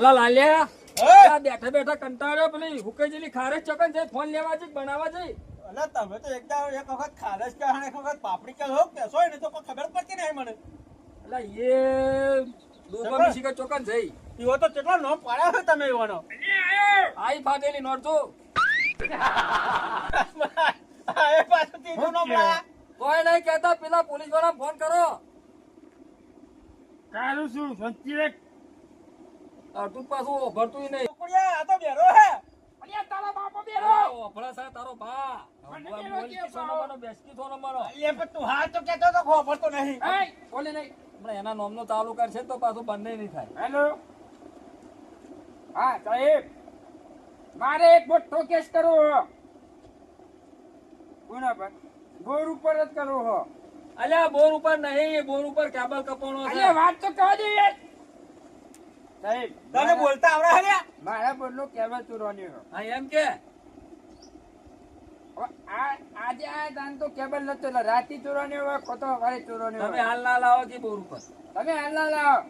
અલા લાલ્યા આ બેઠા બેઠા કંટાળ્યો પેલી હુકેજેલી ખારેજ ચોકન જઈ ફોન લેવા જઈ બનાવવા જઈ. અલા તમે તો એક વખત ખારસ કે એક વખત પાપડી કે હો કેસો એને તો કોઈ ખબર પડતી નહીં મને. અલા એ દોબા શિખર ચોકન જઈ ઈવો તો કેટલો નામ પાડ્યા છે તમે ઈવાનો. આઈ ફાટેલી નોટ જો એ પાછું ત્રીજું નામ લાયા. કોઈ નહીં કહેતા પેલા પોલીસ વાળા ફોન કરો. કારું શું સંચિત તું પાછું ભરતું નહીં. ટુકડિયા આ તો બેરો હે. અલ્યા તારા બાપો બેરો અલા, ઓફળા સા તારો ભા મને બોલ કેવો બોલ કે સોનો માનો બેસકી સોનો માનો. એ પણ તું હાલ તો કેતો તો ખબર તો નહીં. એ બોલે નહીં. હમણાં એના નામનો ચાલુ કરશે તો પાછું બંને નહીં થાય. હેલો હા સાહેબ મારે એક મોટો કેસ કરવો હો. કોના પર બોર ઉપર જ કરવો હો. અલ્યા બોર ઉપર નહીં, બોર ઉપર કેબલ કપાણો છે. અલ્યા વાત તો કહો દે યાર સાહેબ તને બોલતા આવડે હે? મારા બોલનો કેબલ ચોરવાની હો. હા એમ કે હવે આજે આ દાન તો કેબલ નતો રાતી ચોરવાની હોય કોતો વારે ચોરવાની તમે હોય. હાલ ના લાવો કે બોર ઉપર. તમે હાલ ના લાવો.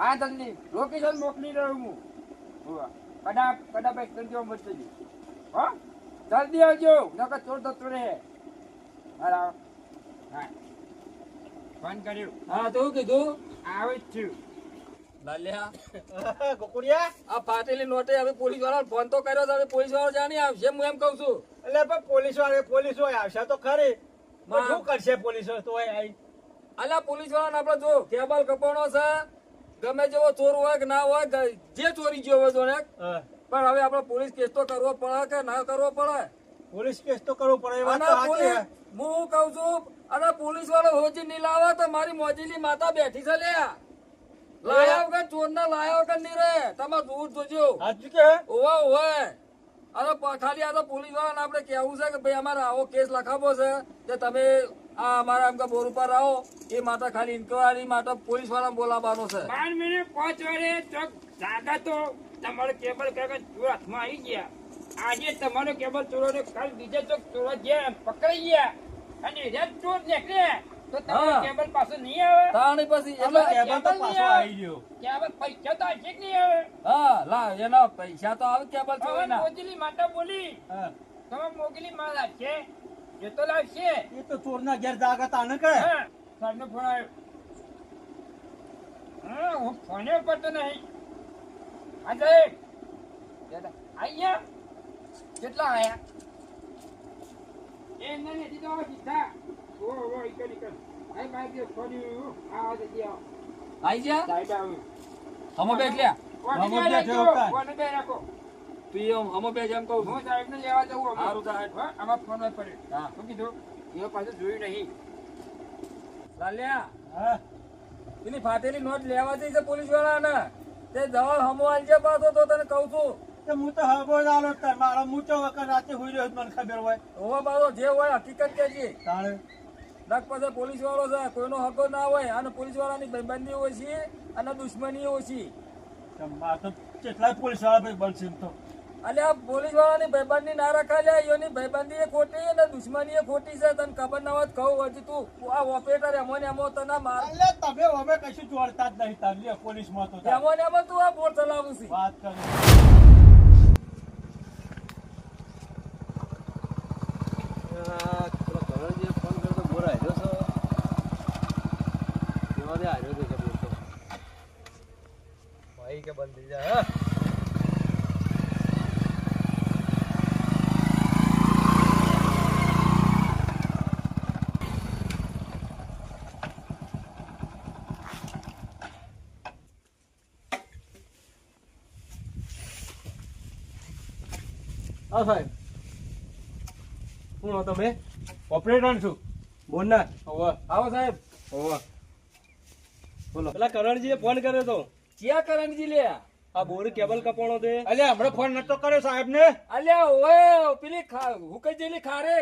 હા જલ્દી લોકેશન મોકલી રહ્યો હું. હોવા. કડા એકદમ મસ્ત છે. હો જલ્દી આવજો નકર ચોર તો રે. હા હા ફોન કર્યું. હા તો કીધું આવે જ છું. લાલ્યા ગોકુડિયા આ ફાટેલી નોટે હવે પોલીસ વાળા ફોન તો કર્યો છે. હવે પોલીસ વાળા જાણી આવશે હું એમ કઉ છું. એટલે પણ પોલીસ વાળા આવશે તો ખરી. પણ માં. શું કરશે પોલીસ તો આઈ. અલ્યા પોલીસ વાળા આપડે જો કેબલ કપાણો છે. ગમે જેવો ચોર હોય કે ના હોય જે ચોરી ગયો હોય જોને હા. પણ હવે આપડે પોલીસ કેસ તો કરવો પડે કે ના કરવો પડે. પોલીસ કેસ તો કરવો પડે એ વાત અને તો સાચી પોલીસ હે. હું કઉ છું અને પોલીસ વાળો હોજી નહીં લાવે તો મારી મોજીલી માતા બેઠી છે લ્યા. લાયા વગર ચોર ના લાયા વગર નહીં રહે. તમે દૂર જોજો. સાચું કે હે? ઓવે ઓવે અરે ખાલી આ તો પોલીસ વાળાને આપણે કહેવું છે કે ભાઈ અમારે આવો કેસ લખાવો છે કે તમે આ અમારા એમ કે બોર ઉપર આવો એ માટે ખાલી ઇન્કવાયરી માટે પોલીસ વાળાને બોલાવવાનો છે. 5 મિનિટ 5 વારે ચોક જાગા તો તમારો કેબલ કાગળ ચોર હાથમાં આવી ગયા. આજે તમારો કેબલ ચોરો કાલ બીજા ચોક ચોરો ગયા પકડાઈ ગયા અને રેડ ચોર નીકળે તો તમારો હા. કેબલ પાછો નહીં આવે. તાણી પછી એટલે એટલે કેબલ તો પાછો આવી ગયો. કેબલ પૈસા તો હશે કે નહીં આવે. હા લા એના પૈસા તો આવે કેબલ હવે ચોરીના. મોગલી માતા બોલી હા. તમે મોગલી માં લાવશે એ તો લાવશે. એ તો ચોરના ઘેર જાગા તાને કહે. હા સાહેબનો ફોન આવ્યો. હા હું ફોને ઉપાડતો નહીં. હા સાહેબ આયા કેટલા આયા એ નહીં હજી તો સીધા ઓ ઈકડ આઈ બાઈક ફોડ્યું આ જલ્દી આવો આઈ જા સાહેબ આવું હમો બેઠ લ્યા. કોને મામો બે બેઠો રાખો કાંઈ. કોને બે રાખો. તું એમ હમો બેઠ એમ કહું છું. હું સાહેબને લેવા જવું અમે. સારું સાહેબ. હા આમાં ફોન માં પડ્યો. હા શું કીધું એ પાછું જોયું નહીં. લાલ્યા હા. પેલી ફાટેલી નોટ લેવા જઈ છે પોલીસ વાળાને તે જવાબ હમો આલજે પાછો તો તને કહું છું. તો હું તો હગો આલો તાર મારો મૂચો વખત રાતે હુઈ રહ્યો મને ખબર હોય. હોવા પાછો જે હોય હકીકત કેજી. તાણે નક પછી પોલીસ વાળો છે કોઈનો હકો ના હોય અને પોલીસ વાળાની ભાઈબંધી ઓછી અને દુશ્મની ઓછી. આ તો કેટલાય પોલીસ વાળા ભાઈ બનશે એમ તો. એટલે આ પોલીસ વાળાની ભાઈબંધી ના રખાય એની ભાઈબંધી એ ખોટી અને દુશ્મની એ ખોટી છે. તને ખબર ના હોય તો કહું હજી તું આ ઓપરેટર એમો ને એમો તને માર એટલે તમે અમે કશું જોડતા જ નહીં તાર લે પોલીસમાં તો તાર. એમો ને એમો તું આ બોર ચલાવું છે. વાત કરી. હા સાહેબ શું હો તમે ઓપરેટર છું. બોલના હોવે. આવો સાહેબ. હોવા બોલો પેલા કરણજીએ ફોન કર્યો તો ક્યાં કરણજી લે આ બોર કેબલ કપાણો તે અલ્યા હમણાં ફોન નતો કર્યો સાહેબ ને. અલ્યા ઓય પેલી હુકજેલી ખારે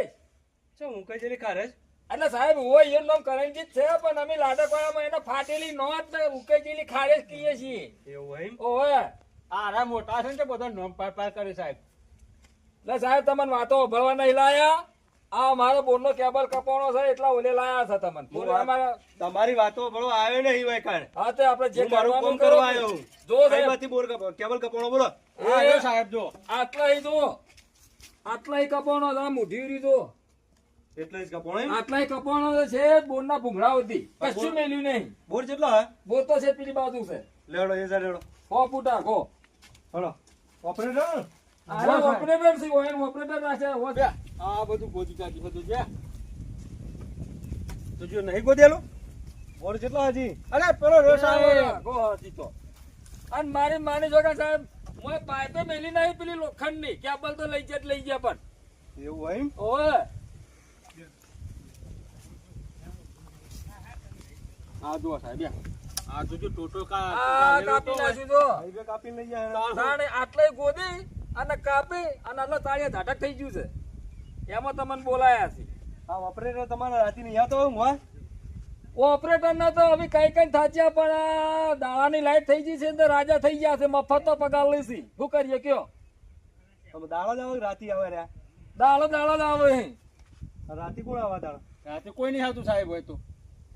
શું હું કઈ જેલી કારે એટલે સાહેબ હોય એનું નામ કરણજી જ છે પણ અમે લાડકવાડામાં એને ફાટેલી નોટ ને હુકજેલી ખારે જ કહીએ છીએ. એવું એમ ઓય આરા મોટા છે ને તે બધા નોમ પાર પાર કરે સાહેબ. એટલે સાહેબ તમને વાતો ભરવા નહીં લાયા આ મારો બોરનો કેબલ કપાણો છે એટલા ઓલે લાયા છે તમને બોલો અમારા તમારી વાતો બળો આવ્યો નહીં હોય કાણ હા તે આપણે જે હું મારું કરવાનું કામ કરો કરવા આવ્યો હું. જો કઈ સાહેબ બાથી બોર કેબલ કપાણો બોલો હા આવ્યો સાહેબ જો આટલા જો આટલા કપાણો છે આ મુઠ્ઠી રી જો એટલે જ કપાણો એમ? આટલા કપાણો છે બોરના ભૂંગળા સુધી કશું મેલ્યું નહીં બોર કેટલો હે બોર તો છે પેલી બાજુ છે લેવડો એ જા લેવડો 100 ફૂટ આખો હલો ઓપરેટર આ ઓપરેટર છે ઓએન ઓપરેટર રાખે આ બધું ગોદી કાઢી બધું છે તો જો નહીં ગોદેલો બોર કેટલો હજી અરે પેલો રો સાહેબ ગો હતી તો અને મારી માની જોગા સાહેબ મોય પાઇપે મેલી નહીં પેલી લોખંડની કેબલ તો લઈ ગયા પણ એવું હોય એમ? ઓય આ જો સાહેબ આ જોજો ટોટો આ કાપી નાખ્યું તો હાઈવે કાપીને લઈ જાય તાણે આટલે ગોદી અને કાપી અને આટલા તાળિયા ઝાટક થઈ ગયું છે એમાં તમને બોલાયા છે આ ઓપરેટર તમારા રાતી નહીં આવતો હું હા ઓપરેટર ના તો હવે કઈ કઈ થાચ્યા પણ આ દાડાની લાઈટ થઈ ગઈ છે તો રાજા થઈ ગયા છે મફત તો પગાર લઈશી શું કરીએ કયો તમે દાડા જ આવે રાતી આવે રહ્યા દાડો જ આવે રાતી કોણ આવા દાડા રાતે કોઈ નહીં આવતું સાહેબ હોય તો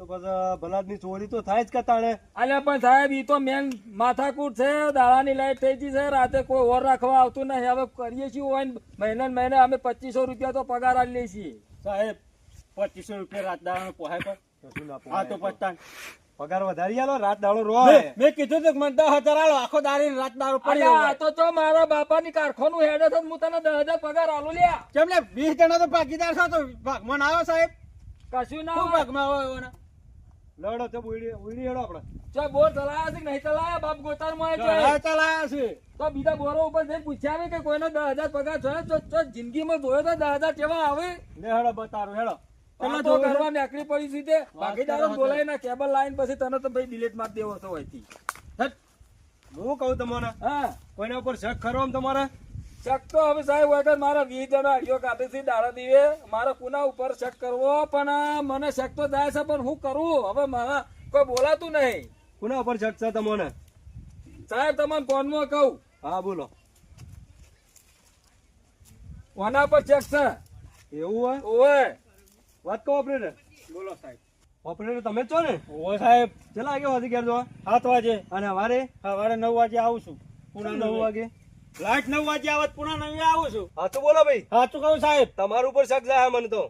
પછી ભલાદની ચોરી તો થાય જ કતાણે અલ્યા પણ સાહેબ ઈ તો મેન માથાકૂટ છે દાડાની લાઈટ થઈ ગઈ છે રાતે કોઈ ઓર રાખવા આવતું નહીં હવે કરીએ છીએ હોય ને મહિને ને મહિને અમે 2500 રૂપિયા તો પગાર આલીએ છીએ સાહેબ 2500 રૂપિયા રાત દાડાનો પોહાય પર કશું ના હા તો પોહાય. પત્તા પગાર વધારી આલો રાત દાડો રોય મેં કીધું તો મને 10,000 આલો આખો દાડી રાત દાડો પડી અલ્યા આ ગયો તો મારા બાપાની કારખાનું હેડે છે હું તને 10,000 પગાર આલું લ્યા કેમ લે 20 જણા તો ભાગીદાર છો તો ભાગમાં ના આવે સાહેબ કશું ના શું હોય. ભાગમાં આવે એના? લડો તો ઉડી હેડો આપણે જો બોર ચલાયા છે કે નહીં ચલાયા બાપ ગોતાર માં ચલાયા ચલાયા છે તો બીજા બોરો ઉપર જઈને પૂછ્યા આવે કે કોઈનો 10,000 પગાર થયો તો જિંદગીમાં જોયો તો 10,000 કેવા આવે લે હેડો બતારો હેડો પેલા તો કરવા નીકળી પડી છે તે ભાગીદારો બોલાય ના કેબલ લાઈન પછી તને તો ભાઈ ડિલીટ માર દેવો તો હોયથી હું કહું તમને હા કોઈના ઉપર શક ખરો આમ તમારે શક તો હવે સાહેબ વગર મારા 20 જણા અડીઓ કાઢે છે દાડા દીવે મારે કોના ઉપર શક કરવો પણ મને શક તો જાય છે પણ હું કરું હવે મારા કોઈ બોલાતું નહીં કોના ઉપર શક છે તમને સાહેબ તમને ફોનમાં કહું હા બોલો કોના પર શક છે એવું હોય ઓય વાત કહો ઓપરેટર બોલો સાહેબ ઓપરેટર તમે જ છો ને ઓ સાહેબ ચલા વાગે વાગે ઘેર જોવા 7 વાગે અને હવારે સવારે 9 વાગે આવું છું પુણા 9 વાગે લાઈટ 9 વાગે આવત પુણા 9 આવું છું હા તો બોલો ભાઈ સાચું કહું સાહેબ તમારું ઉપર શક જાય મને તો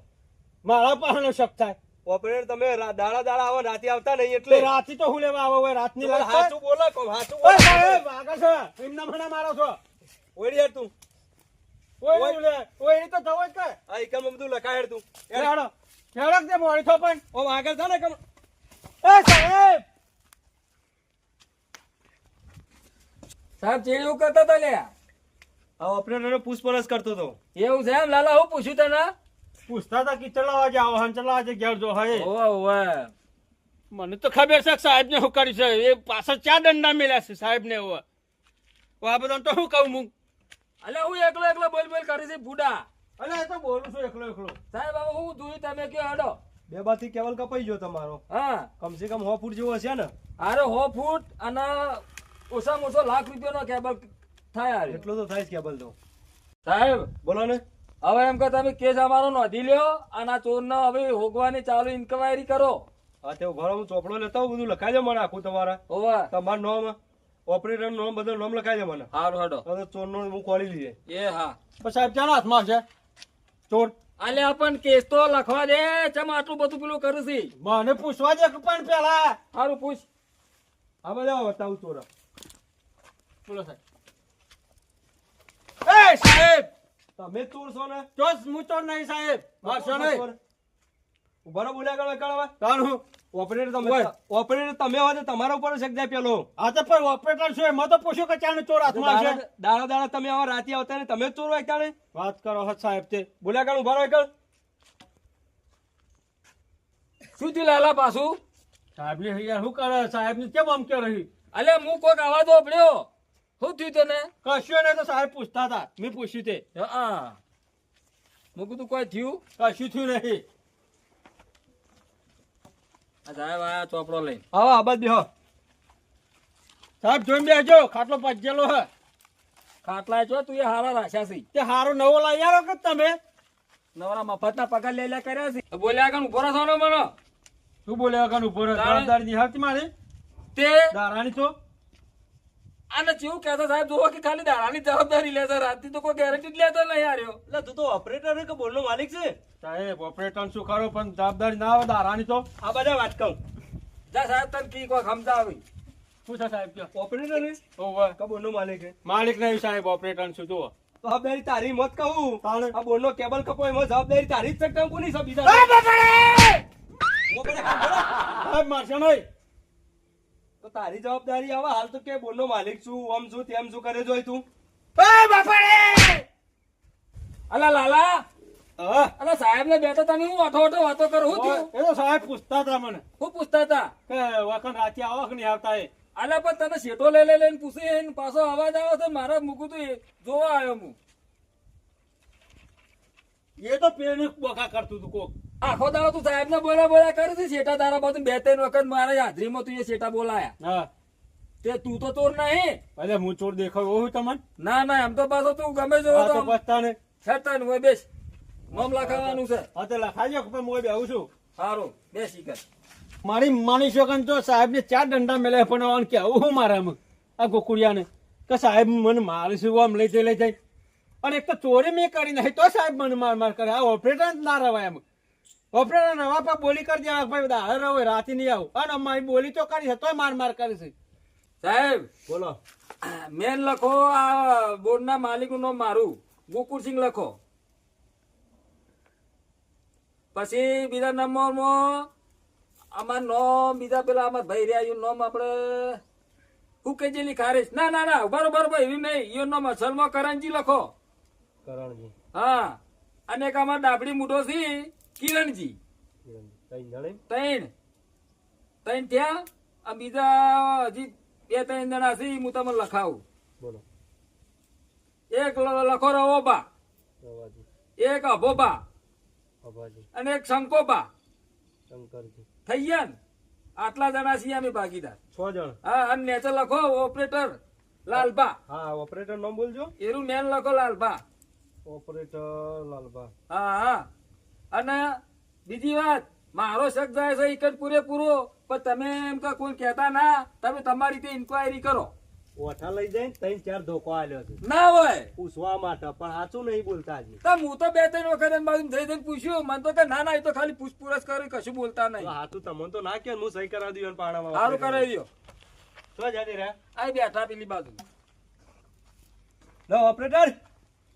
મારા પાસેનો શક થાય ઓપરેટર તમે દાડા આવો રાતે આવતા નહીં એટલે એટલે રાતે તો હું લેવા આવો હોય રાતની લાઈટ હાચું બોલો કોમ હાચું ઓય બોલો સાહેબ આગળ છે એમના મને મારો છો ઓડી યાર તું કોઈ નહીં લે કોઈ નહીં તો થવો જ કઈ આ એકલમાં બધું લખાય તું હેડો હેડો તે મોડી થો પણ ઓમ આગળ થા ને કમ એ સાહેબ સાહેબ ચેડું કરતા હતા લ્યા આ ઓપરેટર પૂછપરછ કરતો હતો એવું છે એમ લાલા હું પૂછ્યું તને પૂછતા હતા કે ચલા વાગે આવો હન ચલા વાગે ઘેર જો હે ઓવે ઓવે મને તો ખબર છે સાહેબ ને હું કરી છે એ પાછળ ચા દંડા મેલ્યા છે સાહેબ ને હવે આ બધા તો હું કહું હું અલ્યા હું એકલો બોલ કરી છે બુડા અલે એ તો બોલું છું એકલો સાહેબ હવે હું જોયું તમે કયો હડો બે બાથી કેબલ કપાઈ ગયો તમારો હા કમસે કમ 100 ફૂટ જેવો હશે ને અરે 100 ફૂટ અને ઓછામાં ઓછો લાખ રૂપિયાનો કેબલ થાય હારે. એટલો તો થાય જ કેબલ તો સાહેબ બોલો ને હવે એમ કે તમે કેસ અમારો નોંધી લ્યો અને આ ચોરને હવે હોગવાની ચાલુ ઇન્કવાયરી કરો હા તે ઉભા રહો, હું ચોપડો લેતા આવું, બધું લખાઈ દે મને આખું તમારા ઓવે તમારું નામ ઓપરેટર નામ બધું નામ લખાઈ દે મને હારું હડો હવે ચોર નો હું ખોલી લઈએ એ હા પણ સાહેબ ચાલો હાથમાં છે ચોર અલ્યા પણ કેસ તો લખવા દે ચમ આટલું બધું પેલું કરું છે મને પૂછવા દે પણ પેલા હારું પૂછ હા બધા બતાવું ચોરા બોલો સાહેબ એ સાહેબ તમે જ ચોર છો ને ચોર હું ચોર નહીં સાહેબ મારશો નહીં ઉભા રહો, બોલ્યા કરો એકણ હવે તારું ઓપરેટર તમે હોય તો તમારા ઉપર શક જાય પેલો આ તો પણ ઓપરેટર છે મેં તો પૂછ્યું કે ચાને ચોર હાથમાં છે દાડા તમે આવા રાતે આવતા ને તમે જ ચોર હોય એકણ વાત કરો હત સાહેબ તે બોલ્યા કરો ઉભા રહો એકણ શું થયું લાલા પાછું સાહેબ ને યાર શું કરે સાહેબ ને કેમ આમ કે રહી અલ્યા હું કોઈક આવાજ ઓપડ્યો શું થયું તને કશું નહીં તો સાહેબ પૂછતા હતા મેં પૂછ્યું તે હા હું કીધું કોઈ થયું કશું થયું નહીં આ સાહેબ આ ચોપડો લઈને હા આબાદ બેહો સાહેબ જોઈને બેસજો ખાટલો પજેલો હે ખાટલા છો તું એ હારા રાખ્યા છે તે હારો નવો લઈ આવો કે તમે નવરા મફતના પગાર લે લે કર્યા છે બોલ્યા કણ ઉભો રહો ને મને શું બોલ્યા કાન ઉપર જવાબદારી નિહાળતી મારી તે દારાની છો આને કેવું કહેતા સાહેબ જોવો કે ખાલી દાડાની જવાબદારી લે છે રાતની તો કોઈ ગેરંટી જ લેતો નહીં હાર્યો એટલે તું તો ઓપરેટર કે બોલનો માલિક છે સાહેબ ઓપરેટર શું ખરો પણ જવાબદારી ના આવે દારાની તો આ બધા વાત કહું જા સાહેબ તને કી કોઈ ખમતા આવી શું છે સાહેબ કે ઓપરેટર ને ઓવે કે બોલનો માલિક છે માલિક નહીં સાહેબ ઓપરેટર શું જુઓ જવાબદારી તારી મત કહું તાણે. આ બોલનો કેબલ કપો એમાં જવાબદારી તારી જ છે કોની છે બીજા સાહેબ મારશો નહીં તો તારી જવાબદારી આવે હાલ તો કે બોલનો માલિક છું આમ છું તેમ છું કરે જોઈ તું અલા લાલા હા અલા સાહેબ ને બેઠો તને હું ઓઠો ઓઠો વાતો કરું હું થયું એ તો સાહેબ પૂછતા હતા મને હું પૂછતા હતા કે વખત રાતે આવો કે નહીં આવતા એ અલા પણ તને શેઠો લઈને પૂછી પાછો અવાજ આવે છે મારા મૂકું તું જોવા આવ્યો હું એ તો પેલું બોકા કરતું હતું કોક આખો દાડો તું સાહેબ ને બોલા કરે છે શેઠા તારા બાજુ 2-3 વખત મારા હાજરીમાં તું એ શેઠા બોલાયા હા તે તું તો ચોર નહીં અરે હું ચોર દેખાવ એવું તમને ના ના એમ તો પાછો તું ગમે હા જો તો પછતા ને છતાં હોય બેસ નામ લખાવાનું છે હા તો લખાજો પણ હું બેહું છું સારું બેસ ઈ કર મારી માની શકન તો સાહેબ ને 4 દંડા મેલે પણ આને કેવું હું મારે આ ગોકુડિયાને કે સાહેબ મને મારે શું આમ લઈ જાય અને એક તો ચોરી મેં કરી નહીં તો સાહેબ મને માર કરે આ ઓપરેટર જ ના રવાય એમ ઓપરેટર નવા પર બોલી કરી દેવા ભાઈ દાડે રહો રાતે નહીં આવું અને અમારી બોલી તો કરી છે તોય માર કરે છે સાહેબ બોલો મેન લખો આ બોર્ડના માલિકનું નામ મારું ગોકુળસિંહ લખો પછી બીજા નંબરમાં અમાર નામ બીજા પેલા અમાર ભાઈ રહ્યા એનું નામ આપણે હુકેજેલી ખારીશ ના ના ના બરોબર એવી નહીં એનું નામ અસલમાં કરણજી લખો કરણજી હા અને એક અમાર ડાબડી મૂઢો છે કિરણજી ત્રણ ત્યાં આ બીજા હજી 2-3 જણા છે હું તમને લખાવું બોલો એક લખો રવોબા રવાજી એક અભોબા અભાજી અને એક શંકોબા શંકરજી થઈ ગયા ને આટલા જણા છીએ અમે ભાગીદાર 6 જણ હા અને નેચે લખો ઓપરેટર લાલબા હા ઓપરેટર નામ બોલજો એનું મેન લખો લાલબા ઓપરેટર લાલબા હા હા અને બીજી વાત મારો શક જાય છે એક જ પૂરેપૂરો પણ તમે એમ કે કોઈ કહેતા ના તમે તમારી રીતે ઇન્ક્વાયરી કરો ઓઠા લઈ જાય 3-4 ધોકો આલ્યો છે ના હોય પૂછવા માટે પણ સાચું નહીં બોલતા હજી તો હું તો 2-3 વખત એની બાજુ જઈને પૂછ્યું મને તો કે ના ના એ તો ખાલી પૂછપરછ કરી કશું બોલતા નહીં હાથું તમને તો ના કે હું સહી કરાવી દઉં પાણામાં સારું કરાવી દો તો જતી રહ્યા આ બેઠા પેલી બાજુ લો ઓપરેટર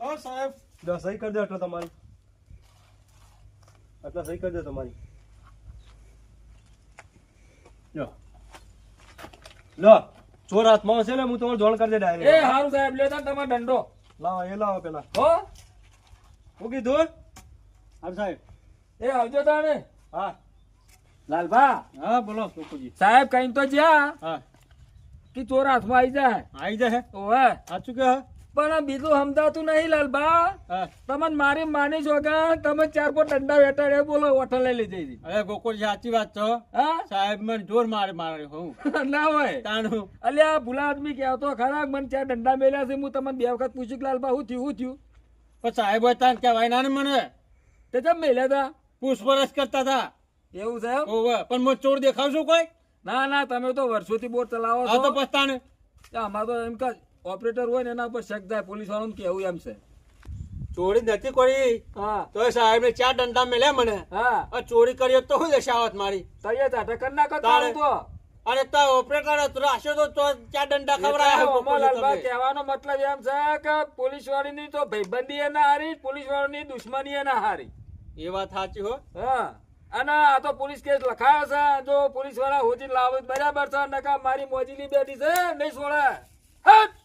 હા સાહેબ લો સહી કરી દો એટલે તમારી એટલે સહી કરી દો તમારી લો લો ચોર હાથમાં હશે ને હું તમારે જોણ કરી દે એ ડાયરેક્ટ સારું સાહેબ લેતા ને તમારો દંડો લાવો એ લાવો પેલા હો હું કીધું હા સાહેબ એ આવજો તાણે હા લાલભા હા બોલો ગોકુજી સાહેબ કઈ તો જ્યાં હા કે ચોર હાથમાં આવી જાય આવી જાય ઓવે સાચું કે પણ બીજું સમજાતું નહીં લાલભા હા તમને મારી માની છો કે તમે 4-5 દંડા વેટાડે બોલો ઓઠો લઈ લીધી અરે ગોકુળજી સાચી વાત છો હા સાહેબ મને જોર મારે હું ના હોય તાણું અલ્યા ભૂલા આદમી કહેતો ખરા મને 4 દંડા મેલ્યા છે હું તમને 2 વખત પૂછ્યું કે લાલભા શું થયું પણ સાહેબ હોય તાન કહેવાય ના ને મને તે જમ મેલ્યા હતા પૂછપરછ કરતા હતા એવું છે એમ? ઓવે પણ મને ચોર દેખાવશું કોઈ ના ના તમે તો વર્ષોથી બોટ ચલાવો આ તો છો પસ્તાને અમારે તો એમ કે ઓપરેટર હોય ને એના ઉપર શક થાય પોલીસ વાળાનું કેવું એમ છે ચોરી નથી કરી હા તો સાહેબ ને 4 દંડા મેલ્યા મને હા આ ચોરી કરી હોત તો શું દશાવત મારી તૈયાર ઝાટક કરી નાખો તારે. તારું તો અને તો ઓપરેટર રાખ્યો તો 4 દંડા ખવડાયા લાલભા કહેવાનો મતલબ એમ છે કે પોલીસ વાળીની તો ભાઈબંધી એ ના હારી પોલીસ વાળાની દુશ્મની એ ના હારી એ વાત સાચી હો હા અને આ તો પોલીસ કેસ લખાયો છે જો પોલીસ વાળા હોજી લાવે તો બરાબર છે નકા મારી મોજીલી બેઠી છે નહીં છોડે હટ